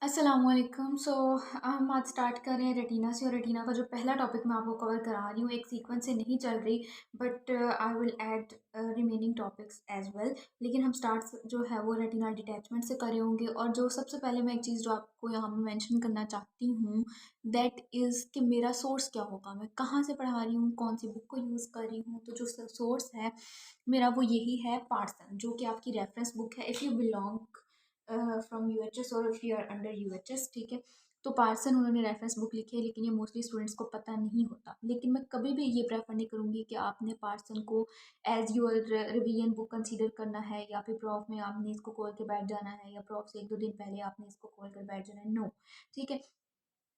अस्सलामुअलैकुम। हम आज स्टार्ट कर रहे हैं रेटिना से। और रेटिना का जो पहला टॉपिक मैं आपको कवर करा रही हूँ, एक सीक्वेंस से नहीं चल रही, but I will add remaining topics as well. लेकिन हम स्टार्ट जो है वो रेटिनल डिटैचमेंट से करे होंगे। और जो सबसे पहले मैं एक चीज़ जो आपको यहाँ पर मेंशन करना चाहती हूँ, दैट इज़ कि मेरा सोर्स क्या होगा, मैं कहाँ से पढ़ा रही हूँ, कौन सी बुक को यूज़ कर रही हूँ। तो जो सोर्स है मेरा वो यही है, पार्सन, जो कि आपकी रेफरेंस बुक है if you belong from UHS और if you are under UHS, ठीक है। तो पार्सन उन्होंने रेफरेंस बुक लिखी है, लेकिन ये मोस्टली स्टूडेंट्स को पता नहीं होता। लेकिन मैं कभी भी ये प्रेफर नहीं करूँगी कि आपने पार्सन को as your revision book consider करना है, या फिर प्रॉफ में आपने इसको खोल के बैठ जाना है, या प्रॉफ से एक दो दिन पहले आपने इसको खोल कर बैठ जाना है। नो, ठीक है।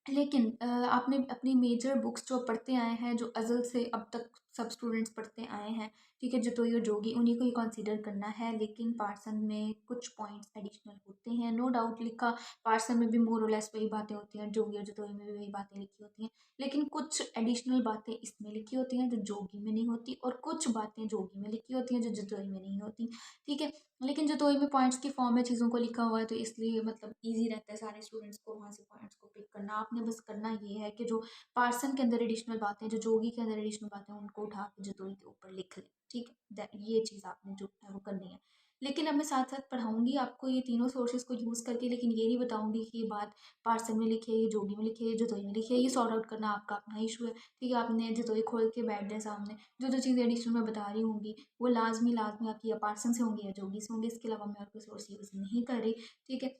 लेकिन आपने अपनी मेजर बुक्स जो पढ़ते आए हैं, जो अज़ल से अब तक सब स्टूडेंट्स पढ़ते आए हैं, ठीक है, जतोई और जोगी, उन्हीं को ही कंसीडर करना है। लेकिन पार्सन में कुछ पॉइंट्स एडिशनल होते हैं, नो डाउट। लिखा पार्सन में भी मोर और लेस वही बातें होती हैं, जोगी और जतोई में भी वही बातें लिखी होती हैं। लेकिन कुछ एडिशनल बातें इसमें लिखी होती हैं जो जोगी में नहीं होती, और कुछ बातें जोगी में लिखी होती हैं जो जतोई में नहीं होती, ठीक है। लेकिन जतोई में पॉइंट्स की फॉर्म में चीज़ों को लिखा हुआ है, तो इसलिए मतलब ईजी रहता है सारे स्टूडेंट्स को वहाँ से पॉइंट्स को पिक करना। आपने बस करना ये है कि जो पार्सन के अंदर एडिशनल बातें, जो जोगी के अंदर एडिशनल बातें, उनको उठा के जतोई के ऊपर लिख लें, ठीक है। ये चीज़ आपने जो है वो करनी है। लेकिन अब मैं साथ साथ पढ़ाऊंगी आपको ये तीनों सोर्सेज को यूज़ करके, लेकिन ये नहीं बताऊंगी कि ये बात पार्सन में लिखी है, ये जोगी में लिखी है, ये जतोई में लिखी है। ये सॉर्ट आउट करना आपका अपना इशू है, ठीक है। आपने जतोई खोल के बैठ जाए सामने, जो जो चीज़ें एडिशनल मैं बता रही होंगी वो लाजमी लाजमी आपकी या पार्सन से होंगी या जोगी से होंगी। इसके अलावा मैं और कोई सोर्स यूज़ नहीं कर रही, ठीक है।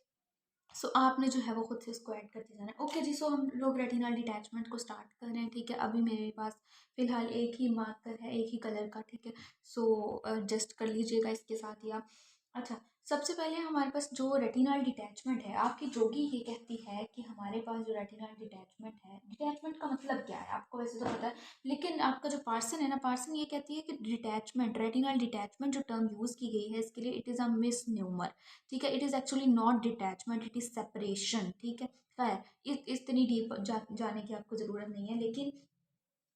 सो आपने जो है वो खुद से इसको ऐड करते जाना है। ओके जी, सो हम लोग रेटिनल डिटैचमेंट को स्टार्ट कर रहे हैं, ठीक है। अभी मेरे पास फिलहाल एक ही मार्कर है, एक ही कलर का, ठीक है। सो जस्ट कर लीजिएगा इसके साथ ही आप। अच्छा, सबसे पहले हमारे पास जो रेटिनल डिटैचमेंट है, आपकी जोगी ये कहती है कि हमारे पास जो रेटिनल डिटैचमेंट है, डिटैचमेंट का मतलब क्या है आपको वैसे तो पता है, लेकिन आपका जो पार्सन है ना, पार्सन ये कहती है कि डिटैचमेंट, रेटिनल डिटैचमेंट जो टर्म यूज़ की गई है इसके लिए, इट इज़ अ मिस न्यूमर, ठीक है। It is actually not detachment, it is separation, ठीक है। खैर, इतनी डीप जाने की आपको ज़रूरत नहीं है। लेकिन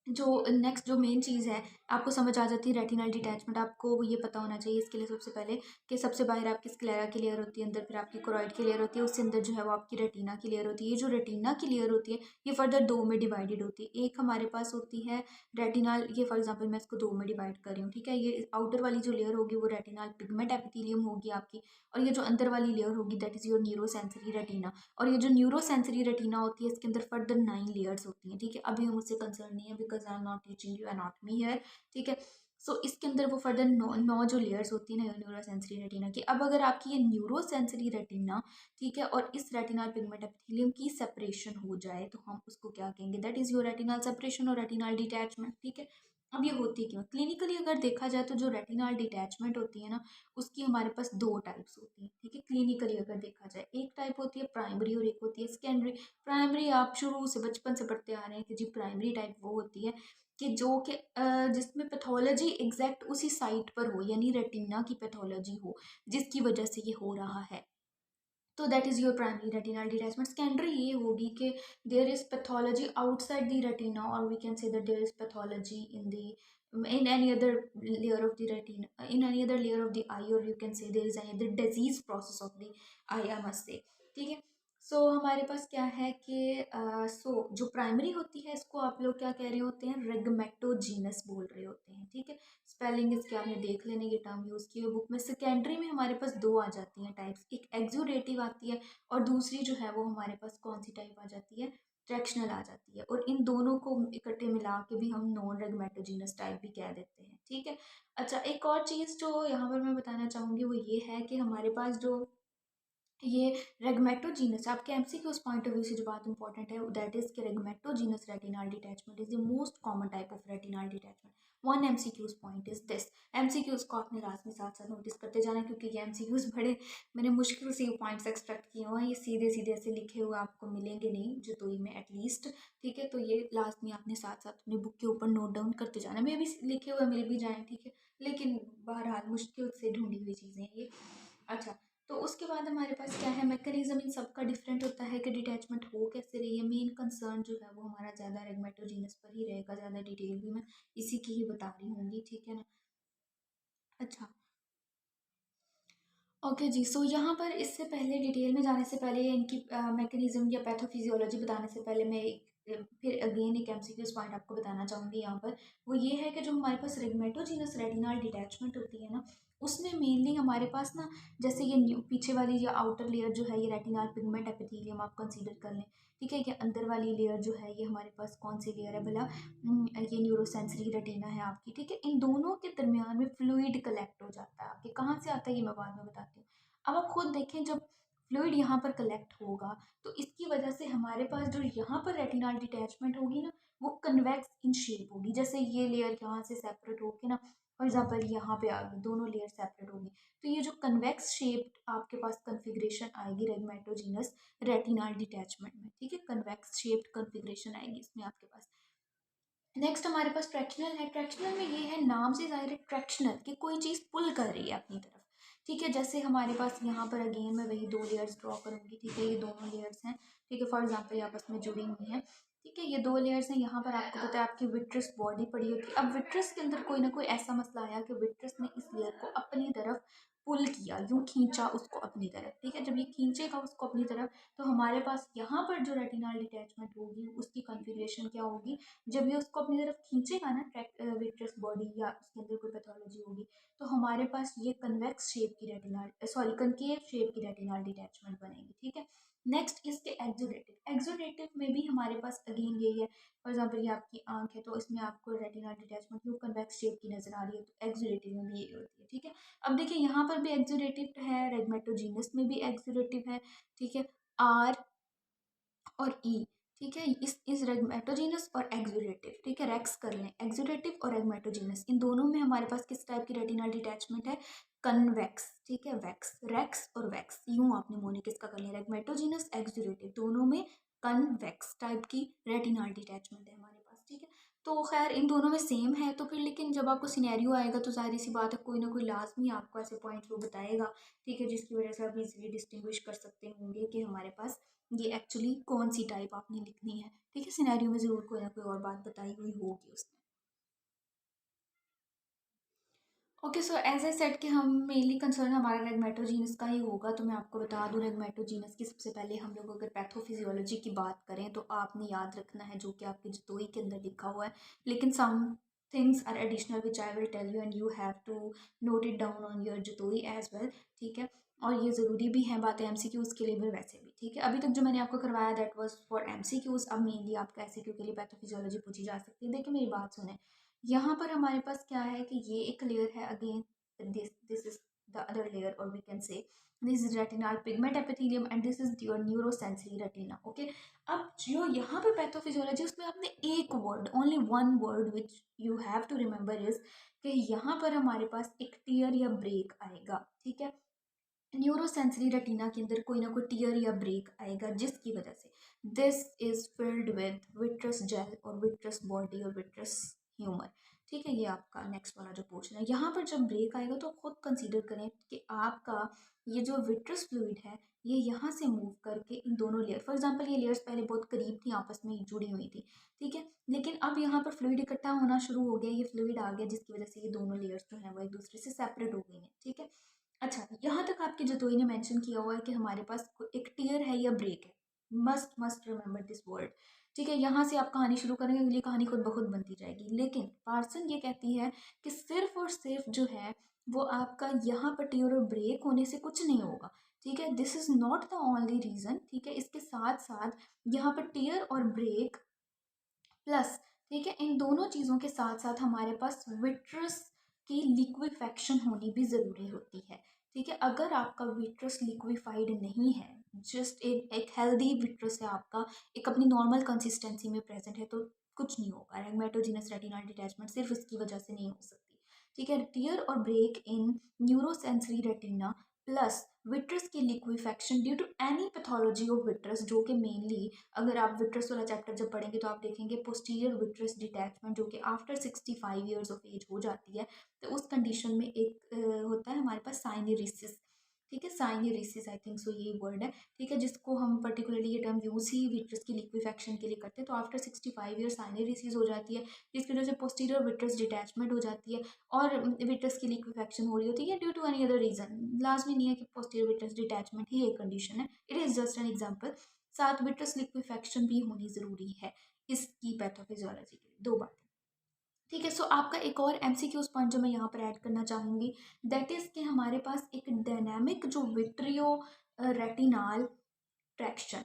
जो नेक्स्ट जो मेन चीज़ है, आपको समझ आ जाती है रेटिनल डिटैचमेंट, आपको ये पता होना चाहिए इसके लिए सबसे पहले कि सबसे बाहर आपकी स्क्लेरा की लेयर होती है, अंदर फिर आपकी कोरॉइड की लेयर होती है, उससे अंदर जो है वो आपकी रेटिना की लेयर होती है। ये जो रेटिना की लेयर होती है ये फर्दर दो में डिवाइडेड होती है। एक हमारे पास होती है रेटिनल, ये फॉर एग्जाम्पल मैं इसको दो में डिवाइड कर रही हूँ, ठीक है। ये आउटर वाली जो लेयर होगी वो रेटिनल पिगमेंट एपिथेलियम होगी आपकी, और ये जो अंदर वाली लेयर होगी that is your neurosensory retina. और ये जो न्यूरोसेंसरी रेटिना होती है इसके अंदर फर्दर 9 लेयर्स होती हैं, ठीक है। अभी हम उससे कंसर्न नहीं है because I am not teaching you anatomy here, ठीक है। सो इसके अंदर वो फर्दर नौ जो लेयर्स होती है ना न्यूरोसेंसरी रेटिना की। अब अगर आपकी ये न्यूरोसेंसरी रेटिना, ठीक है, और इस रेटिनल पिगमेंट एपिथेलियम की सेपरेशन हो जाए तो हम उसको क्या कहेंगे, that is your retinal separation और रेटिनल डिटैचमेंट, ठीक है। अब ये होती है क्यों, क्लिनिकली अगर देखा जाए तो जो रेटिनल डिटैचमेंट होती है ना, उसकी हमारे पास दो टाइप्स होती हैं, ठीक है। क्लिनिकली अगर देखा जाए, एक टाइप होती है प्राइमरी और एक होती है सेकेंडरी। प्राइमरी आप शुरू से बचपन से पढ़ते आ रहे हैं कि जी प्राइमरी टाइप वो होती है कि जो कि जिसमें पैथोलॉजी एग्जैक्ट उसी साइट पर हो, यानी रेटिना की पैथोलॉजी हो जिसकी वजह से ये हो रहा है, तो that is your primary retinal detachment. Secondary ये होगी कि there is pathology outside the retina, और we can say that there is pathology in the in any other layer of the retina, in any other layer of the eye, or you can say there is any other disease process of the eye, I must say, ठीक है। सो हमारे पास क्या है कि जो primary होती है इसको आप लोग क्या कह रहे होते हैं, रेगमेटोजीनस बोल रहे होते हैं, ठीक है। स्पेलिंग इसके आपने देख लेने, ये टर्म यूज़ की है बुक में। सेकेंडरी में हमारे पास दो आ जाती हैं टाइप्स, एक एक्सुडेटिव आती है और दूसरी जो है वो हमारे पास कौन सी टाइप आ जाती है, ट्रैक्शनल आ जाती है। और इन दोनों को इकट्ठे मिला के भी हम नॉन रेगमेटोजीनस टाइप भी कह देते हैं, ठीक है। अच्छा, एक और चीज़ जो यहाँ पर मैं बताना चाहूँगी वो ये है कि हमारे पास जो ये रेगमेटोजीनस, आपके एमसीक्यूज पॉइंट ऑफ व्यू से जो बात इंपॉर्टेंट है दैट इज कि rhegmatogenous retinal detachment is the most common type of retinal detachment. One MCQs point is this. MCQs को आपने लास्ट में साथ साथ नोटिस करते जाना, क्योंकि ये एमसीक्यूज बड़े मैंने मुश्किल से ये पॉइंट्स एक्सट्रैक्ट किए हुए हैं, ये सीधे सीधे ऐसे लिखे हुए आपको मिलेंगे नहीं जतोई में एटलीस्ट, ठीक है। तो ये लास्ट में आपने साथ साथ अपनी बुक के ऊपर नोट डाउन करते जाना, मे भी लिखे हुए मिल भी जाए, ठीक है, लेकिन बहरहाल मुश्किल से ढूंढी हुई चीज़ें हैं ये। अच्छा, तो उसके बाद हमारे पास क्या है, मैकेनिज्म इन सबका डिफरेंट होता है कि डिटैचमेंट हो कैसे रही है। मेन कंसर्न जो है वो हमारा ज़्यादा रेगमेटोजीनस पर ही रहेगा, ज़्यादा डिटेल भी मैं इसी की ही बता रही होंगी, ठीक है ना। अच्छा, ओके जी, सो यहाँ पर इससे पहले डिटेल में जाने से पहले इनकी मैकेनिज़्म या पैथोफिज़ियोलॉजी बताने से पहले मैं फिर अगेन एक एमसीक्यूज़ पॉइंट आपको बताना चाहूँगी यहाँ पर। वो ये है कि जो हमारे पास रेगमेटोजेनस रेटिनल डिटैचमेंट होती है ना, उसमें मेनली हमारे पास ना, जैसे ये न्यू पीछे वाली जो आउटर लेयर जो है ये रेटिनल पिगमेंट एपिथेलियम आप कंसीडर कर लें, ठीक है? ये अंदर वाली लेयर जो है ये हमारे पास कौन सी लेयर है भला? ये न्यूरोसेंसरी रेटिना है आपकी, ठीक है? इन दोनों के दरमियान में फ्लूइड कलेक्ट हो जाता है आपके। कहाँ से आता है ये मैं बाद में बताती हूँ। अब आप खुद देखें, जब फ्लूइड यहाँ पर कलेक्ट होगा तो इसकी वजह से हमारे पास जो यहाँ पर रेटिनल डिटैचमेंट होगी ना, वो कन्वेक्स इन शेप होगी। जैसे ये लेयर यहाँ से सेपरेट होके ना, फॉर एग्जाम्पल यहाँ पे आ गई, दोनों लेयर सेपरेट होगी, तो ये जो कन्वेक्स शेप आपके पास कन्फिग्रेशन आएगी रेगमेटोजीनस रेटिनल डिटैचमेंट में, ठीक है? कन्वेक्स शेप्ड कन्फिग्रेशन आएगी इसमें आपके पास। नेक्स्ट हमारे पास ट्रैक्शनल है। ट्रैक्शनल में ये है, नाम से ज़ाहिर है ट्रैक्शनल, कि कोई चीज़ पुल कर रही है अपनी तरफ, ठीक है? जैसे हमारे पास यहाँ पर अगेन मैं वही दो लेयर्स ड्रॉ करूँगी, ठीक है? ये दोनों लेयर्स हैं, ठीक है? फॉर एग्जांपल ये आपस में जुड़ी हुई हैं, ठीक है? ये दो लेयर्स हैं। यहाँ पर आपको पता है आपकी विट्रस बॉडी पड़ी होती है। अब विट्रस के अंदर कोई ना कोई ऐसा मसला आया कि विट्रस ने इस लेयर को अपनी तरफ पुल किया, यूँ खींचा उसको अपनी तरफ, ठीक है? जब ये खींचेगा उसको अपनी तरफ, तो हमारे पास यहाँ पर जो रेटिनल डिटैचमेंट होगी उसकी कॉन्फ़िगरेशन क्या होगी? जब ये उसको अपनी तरफ खींचेगा ना, विट्रस बॉडी या उसके अंदर कोई पैथोलॉजी होगी, तो हमारे पास ये कन्वेक्स शेप की रेटिनल, सॉरी कनकेव शेप की रेटिनल डिटैचमेंट बनेगी, ठीक है? नेक्स्ट इसके एक्सुडेटिव। एक्सुडेटिव में भी हमारे पास अगेन यही है। फॉर एग्जाम्पल ये आपकी आंख है, तो इसमें आपको रेटिनल डिटैचमेंट क्यों कन्वेक्स शेप की नजर आ रही है, तो एक्सुडेटिव में भी यही होती है, ठीक है? अब देखिए यहाँ पर भी एक्सुडेटिव है, रेगमेटोजीनस में भी एक्सुडेटिव है, ठीक है? आर और ई, ठीक है? इस रेगमेटोजीनस और एक्सुडेटिव, ठीक है? रेक्स कर लें, एक्सुडेटिव और रेगमेटोजीनस, इन दोनों में हमारे पास किस टाइप की रेटिनल डिटैचमेंट है? कन्वेक्स, ठीक है? वैक्स, रेक्स और वैक्स, यूं आपने मोनिक इसका कर लिया। रेगमेटोजीनस एक्सुडेटिव दोनों में कन्वेक्स टाइप की रेटिनल डिटैचमेंट है हमारे पास, ठीक है? तो खैर इन दोनों में सेम है, तो फिर लेकिन जब आपको सिनेरियो आएगा तो जाहिर सी बात है कोई ना कोई लाजमी आपको ऐसे पॉइंट्स वो बताएगा, ठीक है? जिसकी वजह से आप इजीली डिस्टिंग्विश कर सकते होंगे कि हमारे पास ये एक्चुअली कौन सी टाइप आपने लिखनी है, ठीक है? सिनेरियो में ज़रूर कोई ना कोई और बात बताई हुई होगी उसने। Okay, so as I said कि हम मेनली कंसर्न हमारा रेगमेटोजीनस का ही होगा, तो मैं आपको बता दूं रेगमेटोजीनस की सबसे पहले हम लोग अगर पैथोफिजियोलॉजी की बात करें तो आपने याद रखना है जो कि आपके जतोई के अंदर लिखा हुआ है, लेकिन some things are additional which I will tell you and you have to note it down on your जतोई एज वेल, ठीक है? और ये ज़रूरी भी है बातें एमसीक्यूज़ के लिए भी, वैसे भी, ठीक है? अभी तक जो मैंने आपको करवाया दैट वाज फॉर एमसीक्यूज़, अब मेनली आपका एससीक्यू के लिए पैथोफिजियोलॉजी पूछी जा सकती है। देखिए मेरी बात सुने, यहाँ पर हमारे पास क्या है कि ये एक लेयर है again, this is the other layer, or we can say this is retinal pigment epithelium and this is your neurosensory retina, okay? अब जो यहाँ पे पैथोफिजियोलॉजी, उसमें आपने एक word, only one word which you have to remember is कि यहाँ पर हमारे पास एक टीयर या ब्रेक आएगा, ठीक है? न्यूरोसेंसरी रेटिना के अंदर कोई ना कोई टीयर या ब्रेक आएगा जिसकी वजह से this is filled with vitreous gel और विट्रस बॉडी और विट्रस ह्यूमर, ठीक है? ये आपका नेक्स्ट वाला जो पोर्शन है, यहाँ पर जब ब्रेक आएगा तो खुद कंसीडर करें कि आपका ये जो विट्रस फ्लूइड है ये यहाँ से मूव करके इन दोनों लेयर, फॉर एग्जांपल ये लेयर्स पहले बहुत करीब थी, आपस में जुड़ी हुई थी, ठीक है? लेकिन अब यहाँ पर फ्लूइड इकट्ठा होना शुरू हो गया, ये फ्लूइड आ गया जिसकी वजह से ये दोनों लेयर्स जो हैं वो एक दूसरे से सेपरेट हो गई हैं, ठीक है? अच्छा, यहाँ तक आपके जतोई ने मेंशन किया हुआ है कि हमारे पास एक टीयर है या ब्रेक है, must must remember this word, ठीक है? यहाँ से आप कहानी शुरू करेंगे, अगली कहानी खुद ब खुद बनती जाएगी, लेकिन पार्सन ये कहती है कि सिर्फ और सिर्फ जो है वो आपका यहाँ पर टीयर और ब्रेक होने से कुछ नहीं होगा, ठीक है? This is not the only reason, ठीक है? इसके साथ साथ यहाँ पर टीयर और ब्रेक प्लस, ठीक है, इन दोनों चीज़ों के साथ साथ हमारे पास विट्रस की लिक्विफेक्शन होनी भी ज़रूरी होती है, ठीक है? अगर आपका विट्रस लिक्विफाइड नहीं है, जस्ट एक हेल्दी विट्रस है आपका, एक अपनी नॉर्मल कंसिस्टेंसी में प्रेजेंट है, तो कुछ नहीं होगा। रेगमेटोजिनस रेटिनल डिटैचमेंट सिर्फ इसकी वजह से नहीं हो सकती, ठीक है? टीयर और break in neurosensory retina plus vitreous की liquefaction due to any pathology of vitreous, जो कि मेनली अगर आप विट्रस वाला चैप्टर जब पढ़ेंगे तो आप देखेंगे पोस्टीरियर विट्रस डिटैचमेंट, जो कि आफ्टर 65 ईयर्स ऑफ एज हो जाती है, तो उस कंडीशन में एक होता है हमारे पास साइनेरिसिस, ठीक है, साइनेरिसिस आई थिंक सो ये वर्ड है, ठीक है, जिसको हम पर्टिकुलरली ये टर्म यूज़ ही विट्रस की लिक्विफेक्शन के लिए करते हैं। तो आफ्टर 65 ईयर साइनेरिसिस हो जाती है, जिसकी वजह से पोस्टीरियर विट्रस डिटैचमेंट हो जाती है और विट्रस की लिक्विफेक्शन हो रही होती है due to any other reason. लाजमी नहीं है कि पोस्टीरियर विट्रस डिटैचमेंट ही एक कंडीशन है, it is just an example. साथ विट्रस लिक्विफेक्शन भी होनी ज़रूरी है इसकी पैथोफिजियोलॉजी के लिए। दो बातें, ठीक है। सो आपका एक और एमसीक्यूज पॉइंट जो मैं यहाँ पर ऐड करना चाहूँगी, दैट इज़ कि हमारे पास एक डायनामिक जो विट्रियो रेटिनाल ट्रैक्शन,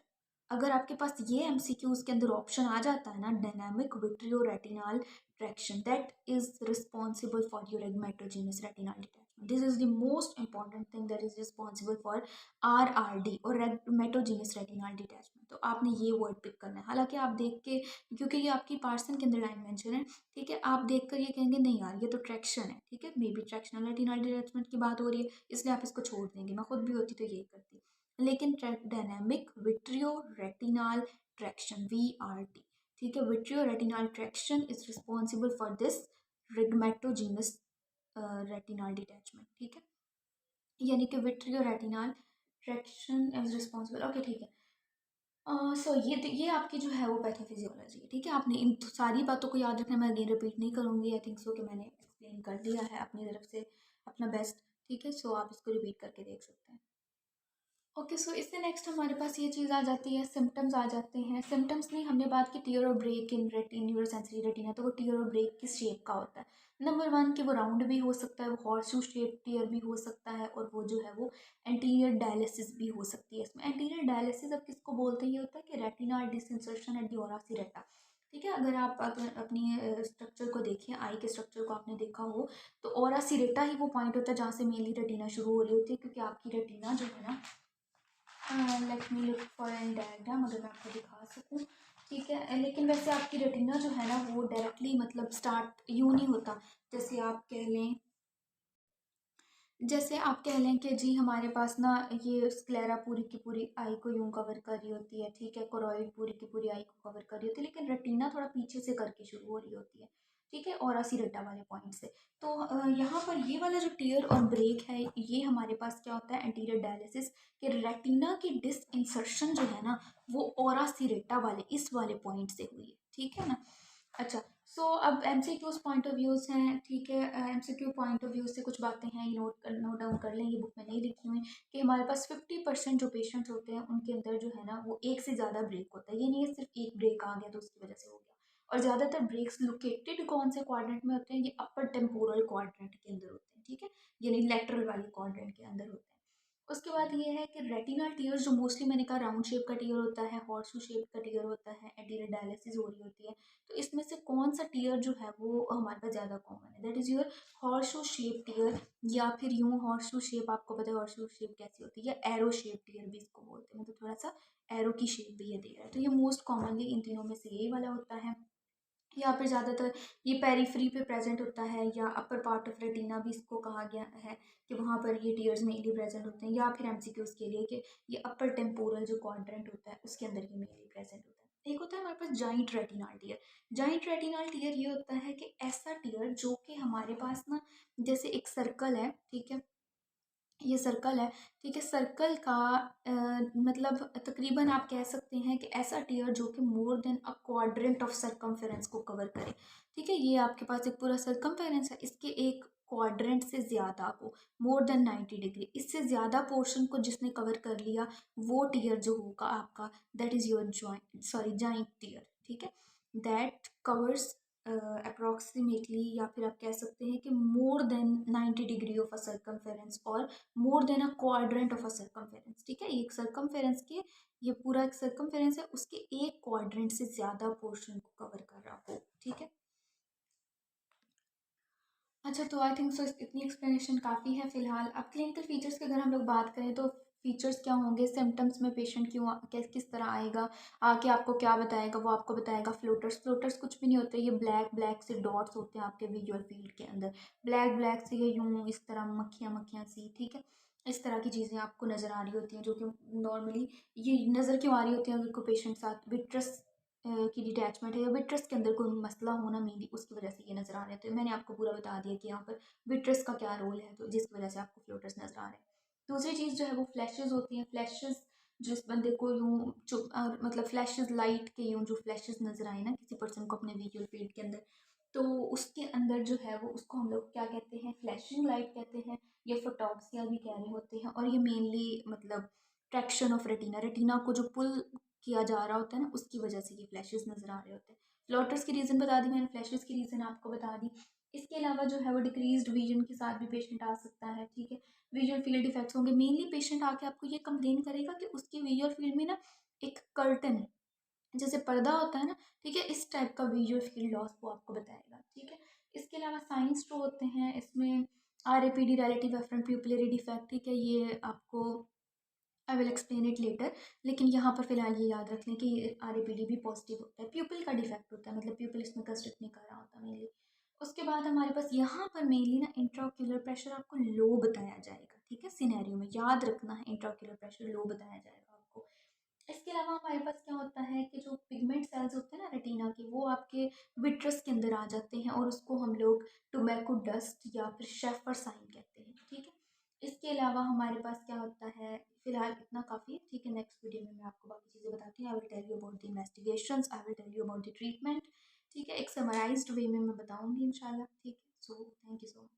अगर आपके पास ये एमसीक्यूज के अंदर ऑप्शन आ जाता है ना, dynamic vitreo retinal traction that is responsible for your rhegmatogenous retinal detachment, this is the most important thing that is responsible for RRD और मेटोजेनस रेटिनाल डिटैचमेंट। तो आपने ये वर्ड पिक करना है, हालांकि आप देख के, क्योंकि ये आपकी पार्सन के अंदर लाइन मेंशन है, ठीक है, आप देखकर ये कहेंगे नहीं यार ये तो ट्रैक्शन है, ठीक है, मे बी ट्रैक्शनल रेटिनल डिटैचमेंट की बात हो रही है इसलिए आप इसको छोड़ देंगे, मैं खुद भी होती तो यही करती। लेकिन dynamic vitreo retinal traction VRT, ठीक है, vitreo retinal traction is responsible for this rhegmatogenous retinal detachment, ठीक है, यानी कि vitreo retinal traction is responsible, okay ठीक है। सो ये आपकी जो है वो पैथोफिजियोलॉजी है, ठीक है, आपने इन सारी बातों को याद रखना, मैं अगेन रिपीट नहीं करूँगी, आई थिंक सो कि मैंने एक्सप्लेन कर दिया है अपनी तरफ से अपना बेस्ट, ठीक है। सो आप इसको रिपीट करके देख सकते हैं। ओके, सो इससे नेक्स्ट हमारे पास ये चीज़ आ जाती है, सिम्टम्स आ जाते हैं। सिम्टम्स नहीं, हमने बात की टीयर और break in retina neurosensory retina, तो वो टीयर और ब्रेक किस शेप का होता है? नंबर वन कि वो राउंड भी हो सकता है, वो हॉर्सशू शेप टीयर भी हो सकता है, और वो जो है वो एंटीरियर डायलिसिस भी हो सकती है। इसमें एंटीरियर डायलिसिस अब किसको बोलते हैं? ये होता है कि रेटिना डिसइंसर्शन एट दी ओरा सीरेटा, ठीक है। अगर आप अपनी स्ट्रक्चर को देखिए, आई के स्ट्रक्चर को आपने देखा हो, तो ओरा सीरेटा ही वो पॉइंट होता है जहाँ से मेनली रेटिना शुरू हो रही होती है, क्योंकि आपकी रेटिना जो है ना, let me look for an diagram अगर मैं आपको दिखा सकूँ, ठीक है। लेकिन वैसे आपकी रेटिना जो है ना वो डायरेक्टली मतलब स्टार्ट यूँ नहीं होता, जैसे आप कह लें, जैसे आप कह लें कि जी हमारे पास ना ये स्क्लेरा पूरी की पूरी आई को यूं कवर कर रही होती है, ठीक है, कोरॉइड पूरी की पूरी आई को कवर कर रही होती है, लेकिन रेटिना थोड़ा पीछे से करके शुरू हो रही होती है, ठीक है, और सीरेटा वाले पॉइंट से। तो यहाँ पर ये वाला जो टीयर और ब्रेक है, ये हमारे पास क्या होता है, एंटीरियर डायलिसिस के रेटिना की डिस इंसर्शन जो है ना वो ओरा सीरेटा वाले इस वाले पॉइंट से हुई है, ठीक है ना। अच्छा, सो अब एमसीक्यूज पॉइंट ऑफ व्यूज हैं, ठीक है, एमसीक्यू पॉइंट ऑफ व्यू से कुछ बातें हैं, ये नोट डाउन कर लें, ये बुक में नहीं लिखी हुई, कि हमारे पास 50% जो पेशेंट्स होते हैं उनके अंदर जो है ना वो एक से ज़्यादा ब्रेक होता है, ये नहीं है सिर्फ एक ब्रेक आ गया तो उसकी वजह से हो गया। और ज़्यादातर ब्रेक्स लोकेटेड कौन से क्वाड्रेंट में होते हैं? ये अपर टेम्पोरल क्वाड्रेंट के अंदर होते हैं, ठीक है, यानी लेटरल वाले क्वाड्रेंट के अंदर होते हैं। उसके बाद ये है कि रेटिनल टीयर्स जो मोस्टली मैंने कहा राउंड शेप का टीयर होता है, हॉर्सशू शेप का टीयर होता है, एंटीरियर डायलिसिस हो रही होती है, तो इसमें से कौन सा टीयर जो है वो हमारे पास ज़्यादा कॉमन है? That is your horseshoe shape tear, या फिर यूँ हॉर्सशू शेप, आपको पता है हॉर्सशू शेप कैसी होती है, या एरो शेप टीयर भी इसको बोलते हैं, मतलब थोड़ा सा एरो की शेप भी ये दे रहा है, तो ये मोस्ट कॉमनली इन तीनों में से यही वाला होता है, या फिर ज़्यादातर ये पेरीफ्री पे प्रेजेंट होता है, या अपर पार्ट ऑफ रेटिना भी इसको कहा गया है कि वहाँ पर ये टीयर्स मेनली प्रेजेंट होते हैं, या फिर एमसीक्यूज के लिए कि ये अपर टेम्पोरल जो क्वाड्रेंट होता है उसके अंदर ये मेनली प्रेजेंट होता है। एक होता है हमारे पास giant retinal tear. Giant retinal tear ये होता है कि ऐसा टीयर जो कि हमारे पास ना जैसे एक सर्कल है, ठीक है, ये सर्कल है, ठीक है, सर्कल का मतलब तकरीबन आप कह सकते हैं कि ऐसा टीयर जो कि more than a quadrant of circumference को कवर करे, ठीक है, ये आपके पास एक पूरा सर्कमफेरेंस है, इसके एक क्वाड्रेंट से ज़्यादा को, मोर देन 90 डिग्री, इससे ज़्यादा पोर्शन को जिसने कवर कर लिया वो टीयर जो होगा आपका, that is your joint sorry giant tear, ठीक है, दैट कवर्स अप्रॉक्सीमेटली, या फिर आप कह सकते हैं कि more than 90 degree of a circumference, और more than a quadrant of a circumference, ठीक है, एक सर्कमफेरेंस के, ये पूरा एक सर्कमफेरेंस है उसके एक क्वाड्रेंट से ज़्यादा पोर्शन को कवर कर रहा हो, ठीक है। अच्छा, तो आई थिंक सो इतनी एक्सप्लेनेशन काफ़ी है फिलहाल। अब क्लिनिकल फीचर्स की अगर हम लोग बात करें तो फीचर्स क्या होंगे, सिम्टम्स में पेशेंट क्यों किस तरह आएगा, आके आपको क्या बताएगा, वो आपको बताएगा फ्लोटर्स। फ्लोटर्स कुछ भी नहीं होते, ये ब्लैक ब्लैक से डॉट्स होते हैं आपके विजुअल फील्ड के अंदर, ब्लैक ब्लैक से ये यूँ इस तरह मक्खियाँ मक्खियाँ सी, ठीक है, इस तरह की चीज़ें आपको नज़र आ रही होती हैं, जो कि नॉर्मली ये नज़र क्यों आ रही होती हैं, अगर कोई पेशेंट साथ विट्रस की डिटैचमेंट है या विट्रस के अंदर कोई मसला होना मेनली उसकी वजह से ये नज़र आ रहे हैं। तो मैंने आपको पूरा बता दिया कि यहाँ पर विट्रस का क्या रोल है, तो जिसकी वजह से आपको फ्लोटर्स नज़र आ रहे हैं। दूसरी चीज़ जो है वो फ्लैशेस होती हैं। फ्लैशेस जिस बंदे को यूँ मतलब फ्लैशेस लाइट के यूँ जो फ्लैशेस नज़र आए ना किसी पर्सन को अपने विजुअल फील्ड के अंदर, तो उसके अंदर जो है वो उसको हम लोग क्या कहते हैं, फ्लैशिंग लाइट कहते हैं या फोटॉक्सिया भी कह रहे होते हैं। और ये मेनली मतलब ट्रैक्शन ऑफ रेटिना, रेटिना को जो पुल किया जा रहा होता है ना उसकी वजह से ये फ्लैशेस नज़र आ रहे होते हैं। फ्लोटर्स की रीज़न बता दी मैंने, फ्लैशेस की रीज़न आपको बता दी। इसके अलावा जो है वो डिक्रीज्ड विजन के साथ भी पेशेंट आ सकता है, ठीक है। विजुअल फील्ड डिफेक्ट्स होंगे, मेनली पेशेंट आके आपको ये कंप्लेन करेगा कि उसकी विजुअल फील्ड में ना एक कर्टन जैसे पर्दा होता है ना, ठीक है, इस टाइप का विजुअल फील्ड लॉस वो आपको बताएगा, ठीक है। इसके अलावा साइंस जो होते हैं इसमें RAPD relative afferent pupillary defect, ठीक है, ये आपको I will explain it later. लेकिन यहाँ पर फिलहाल ये याद रख लें कि RAPD भी पॉजिटिव होता है, प्यूपिल का डिफेक्ट होता है, मतलब प्यूपिल इसमें कंस्ट्रक्ट नहीं कर रहा होता मेनली। उसके बाद हमारे पास यहाँ पर मेनली ना इंट्राओक्यूलर प्रेशर आपको लो बताया जाएगा, ठीक है, सिनेरियो में याद रखना है इंट्राओक्यूलर प्रेशर लो बताया जाएगा आपको। इसके अलावा हमारे पास क्या होता है कि जो पिगमेंट सेल्स होते हैं ना रेटिना के, वो आपके विट्रस के अंदर आ जाते हैं और उसको हम लोग टोबैको डस्ट या फिर शेफर साइन कहते हैं, ठीक है। इसके अलावा हमारे पास क्या होता है, फिलहाल इतना काफ़ी है, ठीक है। नेक्स्ट वीडियो में मैं आपको बाकी चीज़ें बताती हूँ। I will tell you about the investigations, I will tell you about the treatment, ठीक है, एक समराइज्ड वे में मैं बताऊँगी इंशाल्लाह, ठीक है। So thank you so much.